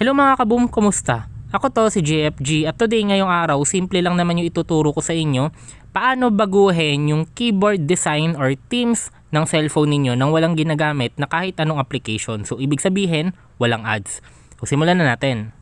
Hello mga kaboom, kumusta? Ako to si JFG at today ngayong araw, simple lang naman yung ituturo ko sa inyo paano baguhin yung keyboard design or themes ng cellphone ninyo nang walang ginagamit na kahit anong application. So ibig sabihin, walang ads. So simulan na natin.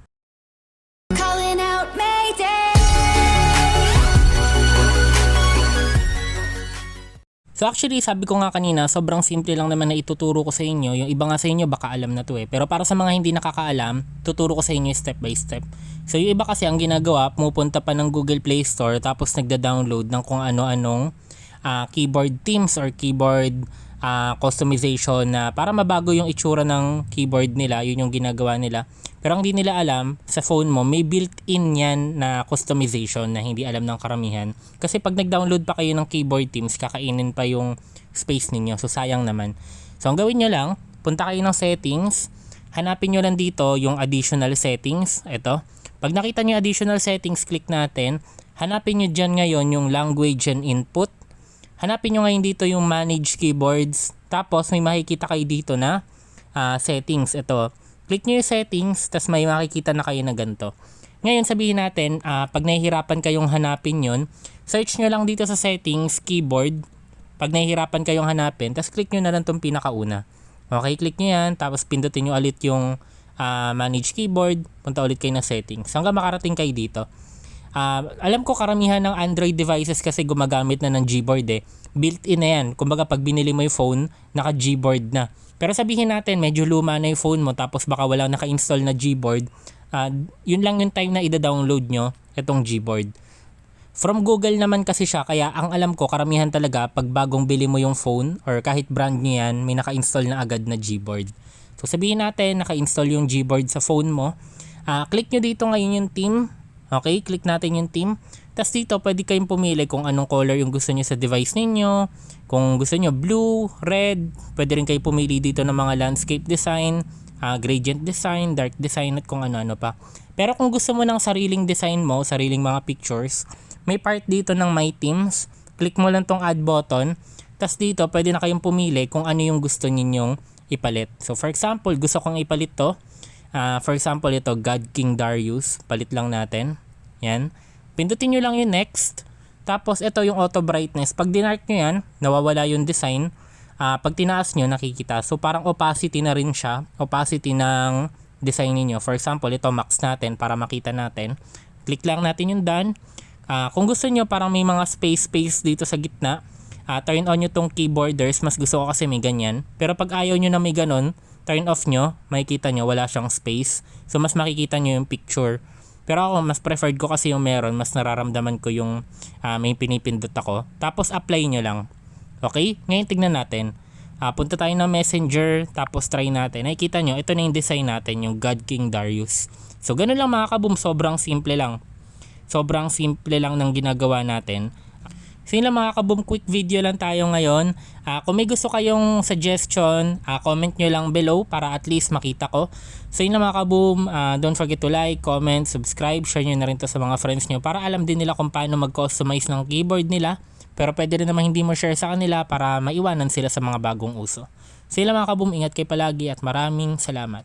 So actually, sabi ko nga kanina, sobrang simple lang naman na ituturo ko sa inyo. Yung iba nga sa inyo baka alam na to Pero para sa mga hindi nakakaalam, tuturo ko sa inyo step by step. So yung iba kasi ang ginagawa, pumupunta pa ng Google Play Store tapos nagda-download ng kung ano-anong keyboard themes or keyboard customization na para mabago yung itsura ng keyboard nila. Yun yung ginagawa nila. Pero ang hindi nila alam, sa phone mo may built-in yan na customization na hindi alam ng karamihan. Kasi pag nag-download pa kayo ng keyboard themes, kakainin pa yung space ninyo. So sayang naman. So ang gawin nyo lang, punta kayo ng settings. Hanapin nyo lang dito yung additional settings. Ito. Pag nakita nyo additional settings, click natin. Hanapin nyo dyan ngayon yung language and input. Hanapin nyo ngayon dito yung manage keyboards. Tapos may makikita kayo dito na settings. Ito. Click nyo yung settings, tas may makikita na kayo na ganito. Ngayon sabihin natin, pag nahihirapan kayong hanapin yun, search nyo lang dito sa settings, keyboard. Pag nahihirapan kayong hanapin, tas click nyo na lang itong pinakauna. Okay, click nyo yan, tapos pindutin nyo ulit yung manage keyboard, punta ulit kayo na settings. Hanggang makarating kayo dito. Alam ko karamihan ng Android devices kasi gumagamit na ng Gboard Built-in na yan. Kumbaga pag binili mo yung phone, naka-Gboard na. Pero sabihin natin, medyo luma na yung phone mo tapos baka walang naka-install na Gboard. Yun lang yung time na ida-download nyo itong Gboard. From Google naman kasi siya, kaya ang alam ko, karamihan talaga pag bagong bili mo yung phone or kahit brand nyo yan, may naka-install na agad na Gboard. So sabihin natin, naka-install yung Gboard sa phone mo. Click nyo dito ngayon yung theme. Okay, click natin yung theme. Tapos dito, pwede kayong pumili kung anong color yung gusto nyo sa device ninyo. Kung gusto nyo blue, red, pwede rin kayo pumili dito ng mga landscape design, gradient design, dark design at kung ano-ano pa. Pero kung gusto mo ng sariling design mo, sariling mga pictures, may part dito ng My Themes. Click mo lang tong add button. Tapos dito, pwede na kayong pumili kung ano yung gusto ninyong ipalit. So for example, gusto kong ipalit to. For example, ito, God King Darius. Palit lang natin. Yan. Pindutin nyo lang yung next. Tapos, ito yung auto brightness. Pag dinark nyo yan, nawawala yung design. Pag tinaas nyo, nakikita. So, parang opacity na rin siya. Opacity ng design niyo. For example, ito, max natin para makita natin. Click lang natin yung done. Kung gusto nyo, parang may mga space dito sa gitna. Turn on nyo tong keyboarders. Mas gusto ko kasi may ganyan. Pero pag ayaw nyo na may ganon, turn off nyo, makikita nyo, wala siyang space. So, mas makikita nyo yung picture. Pero ako, mas preferred ko kasi yung meron. Mas nararamdaman ko yung may pinipindot ako. Tapos, apply nyo lang. Okay? Ngayon, tignan natin. Punta tayo ng Messenger. Tapos, try natin. Nakikita nyo, ito na yung design natin, yung God King Darius. So, ganun lang mga kaboom. Sobrang simple lang. Sobrang simple lang ng ginagawa natin. So yun lang mga kaboom, quick video lang tayo ngayon. Kung may gusto kayong suggestion, comment nyo lang below para at least makita ko. So yun lang mga kaboom, don't forget to like, comment, subscribe, share nyo na rin to sa mga friends nyo para alam din nila kung paano mag-customize ng keyboard nila. Pero pwede rin naman hindi mo share sa kanila para maiwanan sila sa mga bagong uso. So yun lang mga kaboom, ingat kayo palagi at maraming salamat.